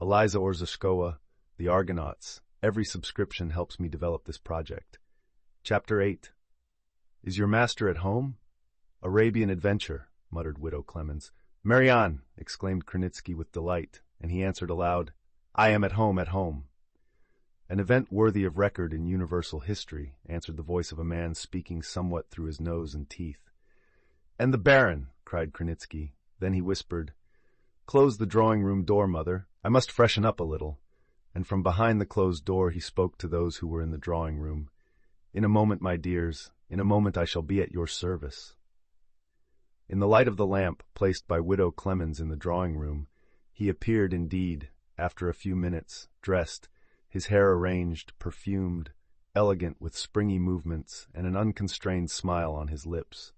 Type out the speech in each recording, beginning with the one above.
Eliza Orzeszkowa, The Argonauts. Every subscription helps me develop this project. Chapter 8. Is your master at home? Arabian adventure, muttered Widow Clemens. Marianne, exclaimed Krenitsky with delight, and he answered aloud, I am at home, at home. An event worthy of record in universal history, answered the voice of a man speaking somewhat through his nose and teeth. And the Baron, cried Krenitsky. Then he whispered, Close the drawing-room door, mother. I must freshen up a little. And from behind the closed door he spoke to those who were in the drawing-room. In a moment, my dears, in a moment I shall be at your service. In the light of the lamp placed by Widow Clemens in the drawing-room, he appeared indeed, after a few minutes, dressed, his hair arranged, perfumed, elegant with springy movements, and an unconstrained smile on his lips.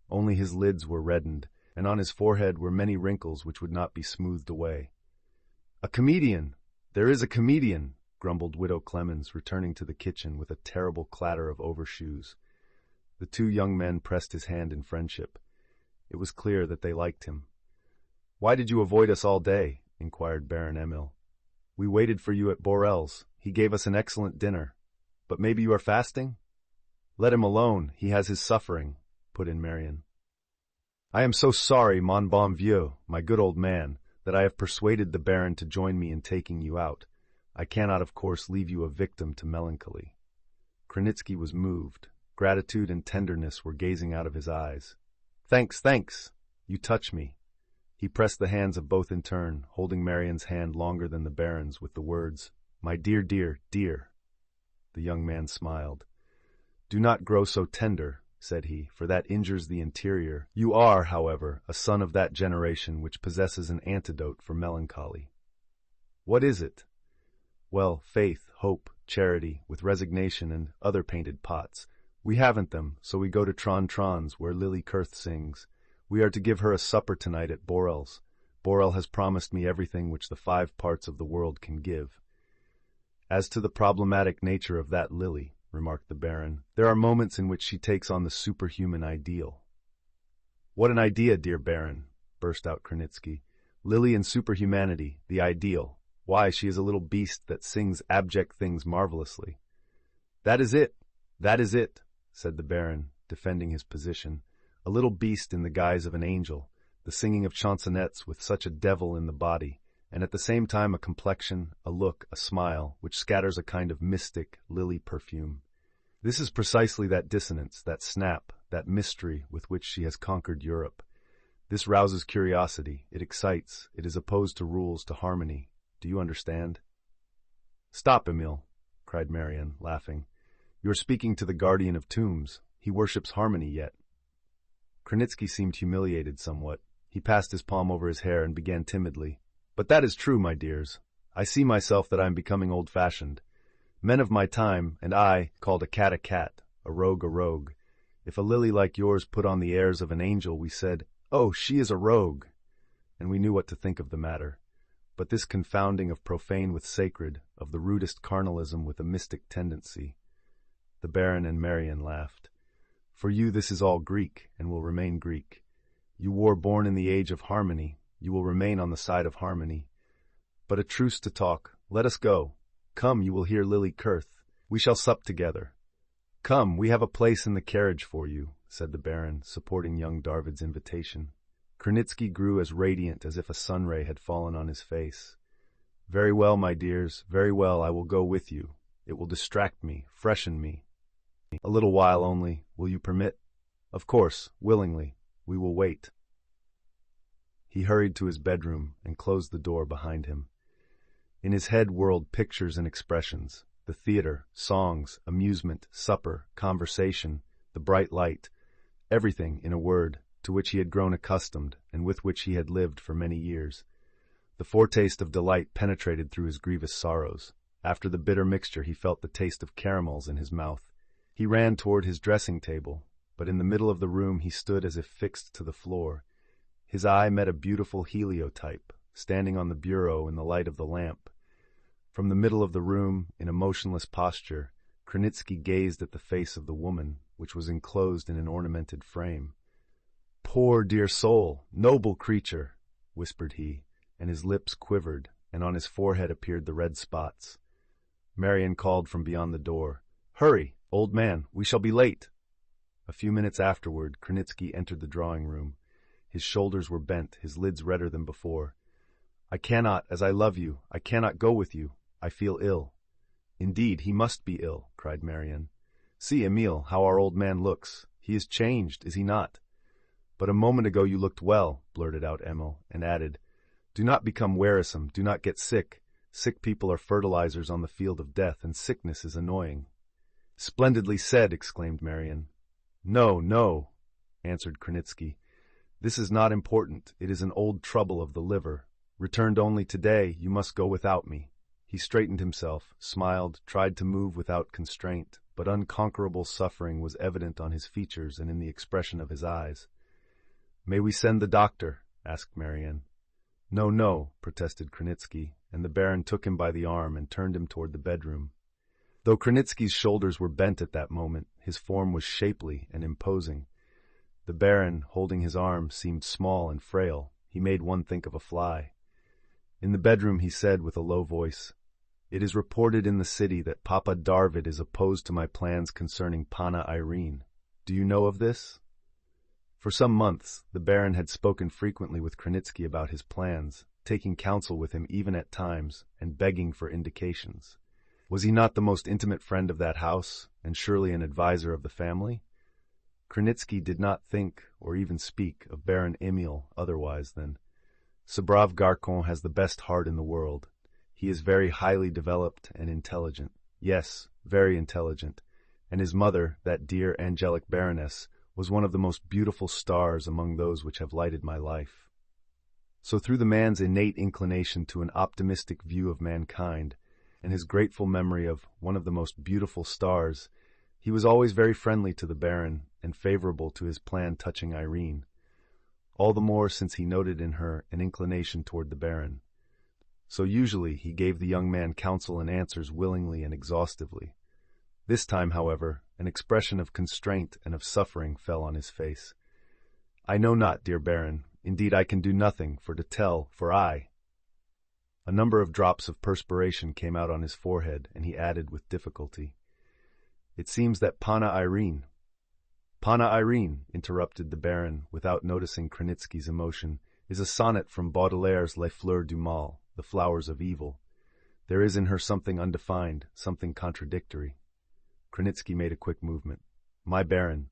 Only his lids were reddened, and on his forehead were many wrinkles which would not be smoothed away. A comedian! There is a comedian! Grumbled Widow Clemens, returning to the kitchen with a terrible clatter of overshoes. The two young men pressed his hand in friendship. It was clear that they liked him. Why did you avoid us all day? Inquired Baron Emil. We waited for you at Borel's. He gave us an excellent dinner. But maybe you are fasting? Let him alone. He has his suffering, put in Marion. I am so sorry, mon bon vieux, my good old man, that I have persuaded the Baron to join me in taking you out. I cannot, of course, leave you a victim to melancholy. Krenitsky was moved. Gratitude and tenderness were gazing out of his eyes. Thanks, thanks! You touch me. He pressed the hands of both in turn, holding Marion's hand longer than the Baron's, with the words, My dear, dear, dear. The young man smiled. Do not grow so tender, said he, for that injures the interior. You are, however, a son of that generation which possesses an antidote for melancholy. What is it? Well, faith, hope, charity, with resignation and other painted pots. We haven't them, so we go to Tron-Tron's, where Lily Kurth sings. We are to give her a supper tonight at Borel's. Borel has promised me everything which the 5 parts of the world can give. As to the problematic nature of that Lily, remarked the Baron, there are moments in which she takes on the superhuman ideal. What an idea, dear Baron, burst out Krenitsky. Lily and superhumanity, the ideal. Why, she is a little beast that sings abject things marvelously. That is it, said the Baron, defending his position. A little beast in the guise of an angel, the singing of chansonnettes with such a devil in the body, and at the same time a complexion, a look, a smile, which scatters a kind of mystic, lily perfume. This is precisely that dissonance, that snap, that mystery with which she has conquered Europe. This rouses curiosity, it excites, it is opposed to rules, to harmony. Do you understand? Stop, Emil, cried Marion, laughing. You are speaking to the guardian of tombs. He worships harmony yet. Krenitsky seemed humiliated somewhat. He passed his palm over his hair and began timidly. But that is true, my dears. I see myself that I am becoming old-fashioned. Men of my time, and I, called a cat, a rogue a rogue. If a lily like yours put on the airs of an angel, we said, Oh, she is a rogue! And we knew what to think of the matter. But this confounding of profane with sacred, of the rudest carnalism with a mystic tendency. The Baron and Marion laughed. For you this is all Greek, and will remain Greek. You were born in the age of harmony. You will remain on the side of harmony. But a truce to talk. Let us go. Come, you will hear Lily Kurth. We shall sup together. Come, we have a place in the carriage for you, said the Baron, supporting young Darvid's invitation. Krenitsky grew as radiant as if a sun-ray had fallen on his face. Very well, my dears, very well, I will go with you. It will distract me, freshen me. A little while only, will you permit? Of course, willingly. We will wait. He hurried to his bedroom and closed the door behind him. In his head whirled pictures and expressions, the theater, songs, amusement, supper, conversation, the bright light, everything, in a word, to which he had grown accustomed and with which he had lived for many years. The foretaste of delight penetrated through his grievous sorrows. After the bitter mixture he felt the taste of caramels in his mouth. He ran toward his dressing-table, but in the middle of the room he stood as if fixed to the floor. His eye met a beautiful heliotype, standing on the bureau in the light of the lamp. From the middle of the room, in a motionless posture, Krenitsky gazed at the face of the woman, which was enclosed in an ornamented frame. Poor dear soul, noble creature, whispered he, and his lips quivered, and on his forehead appeared the red spots. Marian called from beyond the door, "Hurry, old man, we shall be late." A few minutes afterward, Kranitsky entered the drawing room. His shoulders were bent, his lids redder than before. "I cannot, as I love you, I cannot go with you. I feel ill." "Indeed, he must be ill," cried Marian. "See, Emile, how our old man looks. He is changed, is he not?" "But a moment ago you looked well," blurted out Emile, and added, "Do not become wearisome, do not get sick. Sick people are fertilizers on the field of death, and sickness is annoying." "Splendidly said," exclaimed Marian. "No, no," answered Kranitsky. "This is not important. It is an old trouble of the liver. Returned only today, you must go without me." He straightened himself, smiled, tried to move without constraint, but unconquerable suffering was evident on his features and in the expression of his eyes. "May we send the doctor?" asked Marian. "No, no," protested Kranitsky, and the Baron took him by the arm and turned him toward the bedroom. Though Kranitsky's shoulders were bent at that moment, his form was shapely and imposing. The Baron, holding his arm, seemed small and frail. He made one think of a fly. In the bedroom he said with a low voice, "It is reported in the city that Papa Darvid is opposed to my plans concerning Panna Irene. Do you know of this?" For some months, the Baron had spoken frequently with Kranitsky about his plans, taking counsel with him even at times, and begging for indications. Was he not the most intimate friend of that house, and surely an adviser of the family? Kranitsky did not think, or even speak, of Baron Emile otherwise than, "Ce brave garçon has the best heart in the world. He is very highly developed and intelligent. Yes, very intelligent. And his mother, that dear angelic Baroness, was one of the most beautiful stars among those which have lighted my life." So through the man's innate inclination to an optimistic view of mankind, and his grateful memory of one of the most beautiful stars, he was always very friendly to the Baron and favorable to his plan touching Irene. All the more since he noted in her an inclination toward the Baron. So usually he gave the young man counsel and answers willingly and exhaustively. This time, however, an expression of constraint and of suffering fell on his face. "I know not, dear Baron. Indeed, I can do nothing, for to tell, for I—" A number of drops of perspiration came out on his forehead, and he added with difficulty, "It seems that Panna Irene—" "Panna Irene," interrupted the Baron, without noticing Kranitsky's emotion, "is a sonnet from Baudelaire's Les Fleurs du Mal, the flowers of evil. There is in her something undefined, something contradictory." Kranitsky made a quick movement. "My Baron."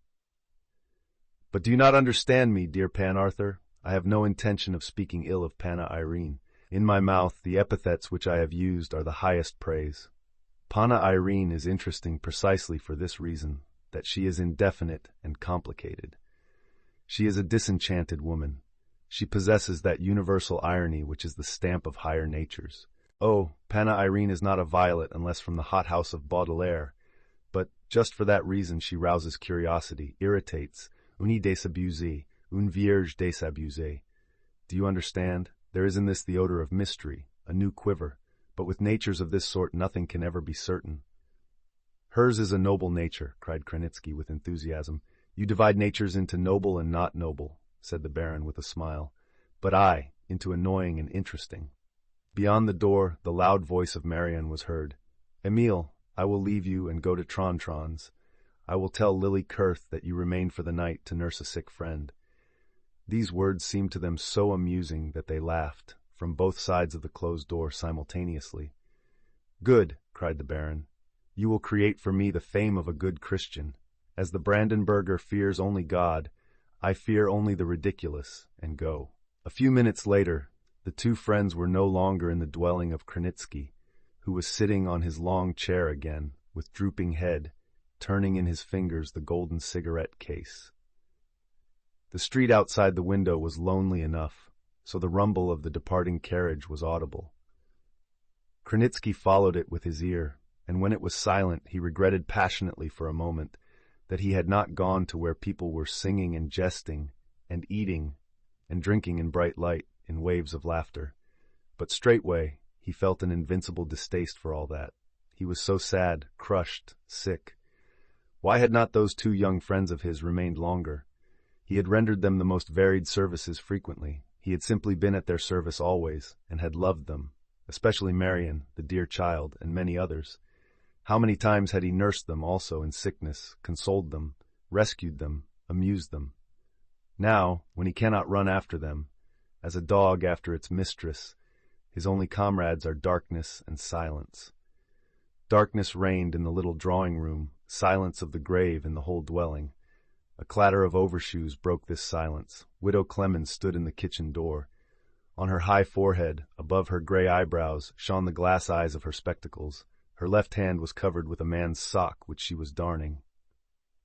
"But do you not understand me, dear Pan Arthur? I have no intention of speaking ill of Panna Irene. In my mouth, the epithets which I have used are the highest praise. Panna Irene is interesting precisely for this reason, that she is indefinite and complicated. She is a disenchanted woman. She possesses that universal irony which is the stamp of higher natures. Oh, Panna Irene is not a violet unless from the hothouse of Baudelaire, but just for that reason she rouses curiosity, irritates, une désabusée, une vierge désabusée. Do you understand? There is in this the odor of mystery, a new quiver, but with natures of this sort nothing can ever be certain." "Hers is a noble nature," cried Kranitsky with enthusiasm. "You divide natures into noble and not noble," said the Baron with a smile, "but I, into annoying and interesting." Beyond the door, the loud voice of Marian was heard. "Emile, I will leave you and go to Tron's. I will tell Lily Kurth that you remained for the night to nurse a sick friend." These words seemed to them so amusing that they laughed, from both sides of the closed door simultaneously. "Good," cried the Baron. "You will create for me the fame of a good Christian. As the Brandenburger fears only God, I fear only the ridiculous, and go." A few minutes later, the two friends were no longer in the dwelling of Kranitsky, who was sitting on his long chair again, with drooping head, turning in his fingers the golden cigarette case. The street outside the window was lonely enough, so the rumble of the departing carriage was audible. Kranitsky followed it with his ear, and when it was silent he regretted passionately for a moment that he had not gone to where people were singing and jesting, and eating, and drinking in bright light, in waves of laughter. But straightway he felt an invincible distaste for all that. He was so sad, crushed, sick. Why had not those two young friends of his remained longer? He had rendered them the most varied services frequently. He had simply been at their service always, and had loved them. especially Marion, the dear child, and many others. How many times had he nursed them also in sickness, consoled them, rescued them, amused them. Now, when he cannot run after them, as a dog after its mistress, his only comrades are darkness and silence. Darkness reigned in the little drawing-room, silence of the grave in the whole dwelling. A clatter of overshoes broke this silence. Widow Clemens stood in the kitchen door. On her high forehead, above her gray eyebrows, shone the glass eyes of her spectacles. Her left hand was covered with a man's sock which she was darning.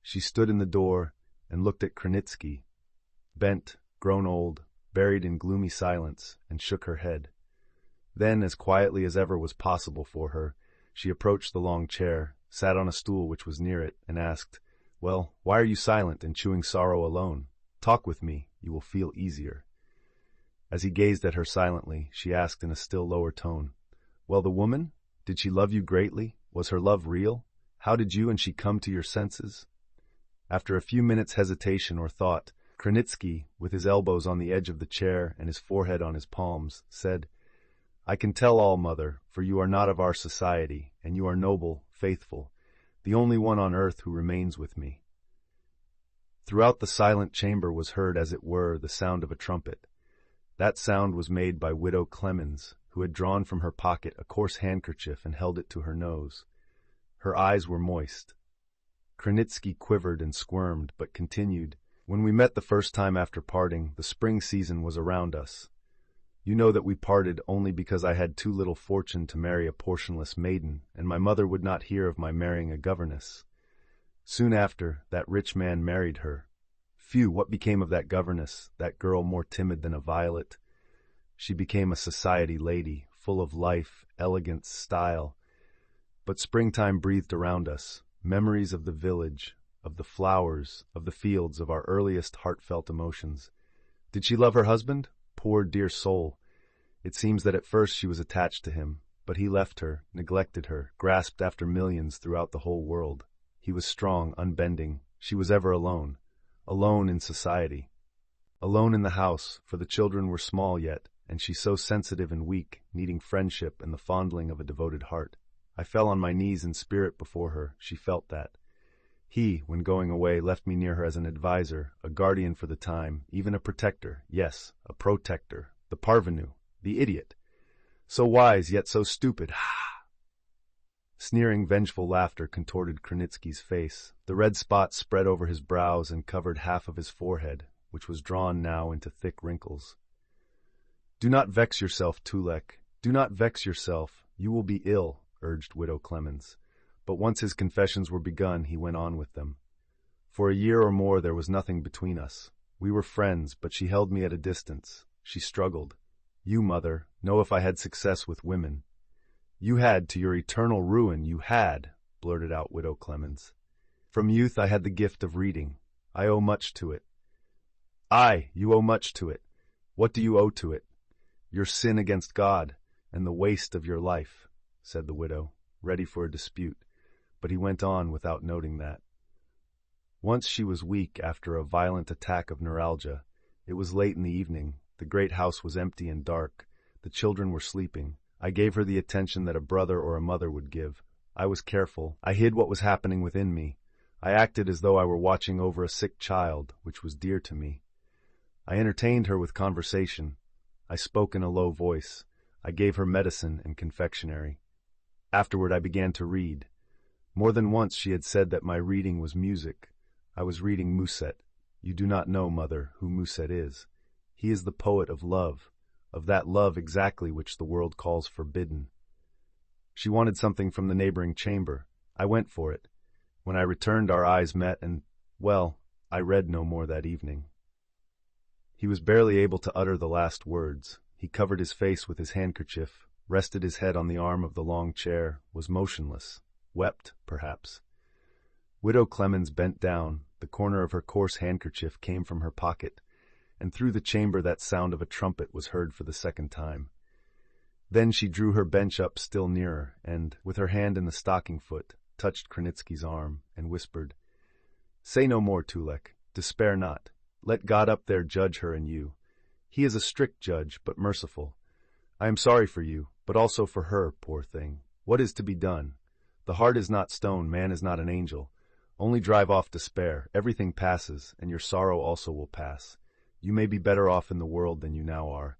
She stood in the door and looked at Kranitsky, bent, grown old, buried in gloomy silence, and shook her head. Then, as quietly as ever was possible for her, she approached the long chair, sat on a stool which was near it, and asked, "Well, why are you silent and chewing sorrow alone? Talk with me, you will feel easier." As he gazed at her silently, she asked in a still lower tone, "Well, the woman? Did she love you greatly? Was her love real? How did you and she come to your senses?" After a few minutes' hesitation or thought, Kranitsky, with his elbows on the edge of the chair and his forehead on his palms, said, "I can tell all, mother, for you are not of our society, and you are noble, faithful, the only one on earth who remains with me." Throughout the silent chamber was heard, as it were, the sound of a trumpet. That sound was made by Widow Clemens, who had drawn from her pocket a coarse handkerchief and held it to her nose. Her eyes were moist. Kranitsky quivered and squirmed, but continued, "When we met the first time after parting, the spring season was around us. You know that we parted only because I had too little fortune to marry a portionless maiden, and my mother would not hear of my marrying a governess. Soon after, that rich man married her. Phew, what became of that governess, that girl more timid than a violet? She became a society lady, full of life, elegance, style. But springtime breathed around us, memories of the village, of the flowers, of the fields, of our earliest heartfelt emotions. Did she love her husband? Poor dear soul! It seems that at first she was attached to him, but he left her, neglected her, grasped after millions throughout the whole world. He was strong, unbending. She was ever alone. Alone in society. Alone in the house, for the children were small yet, and she so sensitive and weak, needing friendship and the fondling of a devoted heart. I fell on my knees in spirit before her. She felt that. He, when going away, left me near her as an adviser, a guardian for the time, even a protector, yes, a protector, the parvenu, the idiot. So wise, yet so stupid, ha! Sneering, vengeful laughter contorted Kranitsky's face. The red spots spread over his brows and covered half of his forehead, which was drawn now into thick wrinkles. "Do not vex yourself, Tulek. Do not vex yourself. You will be ill," urged Widow Clemens. But once his confessions were begun, he went on with them. "For a year or more there was nothing between us. We were friends, but she held me at a distance. She struggled. You, mother, know if I had success with women." "You had, to your eternal ruin, you had," blurted out Widow Clemens. "From youth I had the gift of reading. I owe much to it." "Aye, you owe much to it. What do you owe to it?" "Your sin against God, and the waste of your life," said the widow, ready for a dispute. But he went on without noting that. Once she was weak after a violent attack of neuralgia. It was late in the evening. The great house was empty and dark. The children were sleeping. I gave her the attention that a brother or a mother would give. I was careful. I hid what was happening within me. I acted as though I were watching over a sick child, which was dear to me. I entertained her with conversation. I spoke in a low voice. I gave her medicine and confectionery. Afterward I began to read. More than once she had said that my reading was music. I was reading Musset. You do not know, mother, who Musset is. He is the poet of love, of that love exactly which the world calls forbidden. She wanted something from the neighboring chamber. I went for it. When I returned, our eyes met, and, well, I read no more that evening. He was barely able to utter the last words. He covered his face with his handkerchief, rested his head on the arm of the long chair, was motionless. Wept, perhaps. Widow Clemens bent down. The corner of her coarse handkerchief came from her pocket, and through the chamber that sound of a trumpet was heard for the second time. Then she drew her bench up still nearer, and, with her hand in the stocking foot, touched Kranitsky's arm, and whispered, "Say no more, Tulek. Despair not. Let God up there judge her and you. He is a strict judge, but merciful. I am sorry for you, but also for her, poor thing. What is to be done? The heart is not stone, man is not an angel. Only drive off despair. Everything passes, and your sorrow also will pass. You may be better off in the world than you now are.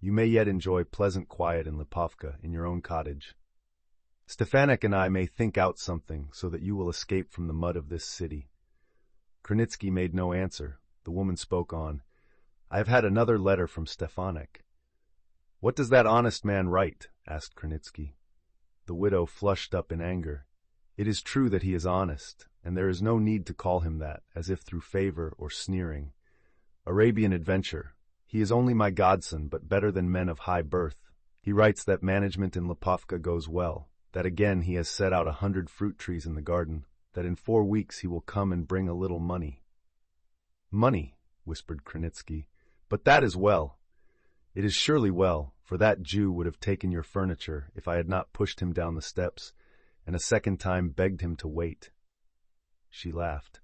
You may yet enjoy pleasant quiet in Lipovka, in your own cottage. Stefanik and I may think out something so that you will escape from the mud of this city. Krenitsky made no answer. The woman spoke on. I have had another letter from Stefanik. What does that honest man write? Asked Krenitsky. The widow flushed up in anger. It is true that he is honest, and there is no need to call him that, as if through favor or sneering. Arabian adventure. He is only my godson, but better than men of high birth. He writes that management in Lipovka goes well, that again he has set out 100 fruit trees in the garden, that in 4 weeks he will come and bring a little money. Money, whispered Krenitsky, but that is well. It is surely well, for that Jew would have taken your furniture if I had not pushed him down the steps, and a second time begged him to wait. She laughed.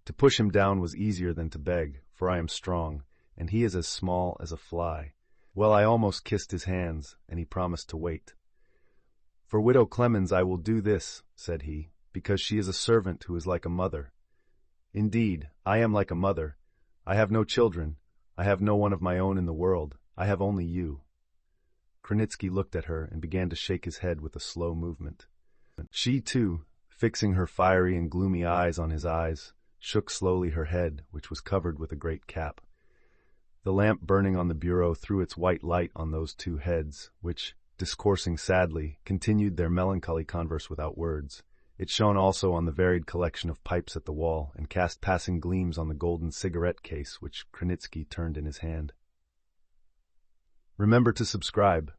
To push him down was easier than to beg, for I am strong, and he is as small as a fly. Well, I almost kissed his hands, and he promised to wait. For Widow Clemens I will do this, said he, because she is a servant who is like a mother. Indeed, I am like a mother. I have no children. I have no one of my own in the world. I have only you. Krenitsky looked at her and began to shake his head with a slow movement. She, too, fixing her fiery and gloomy eyes on his eyes, shook slowly her head, which was covered with a great cap. The lamp burning on the bureau threw its white light on those two heads, which, discoursing sadly, continued their melancholy converse without words. It shone also on the varied collection of pipes at the wall, and cast passing gleams on the golden cigarette case which Krenitsky turned in his hand. Remember to subscribe.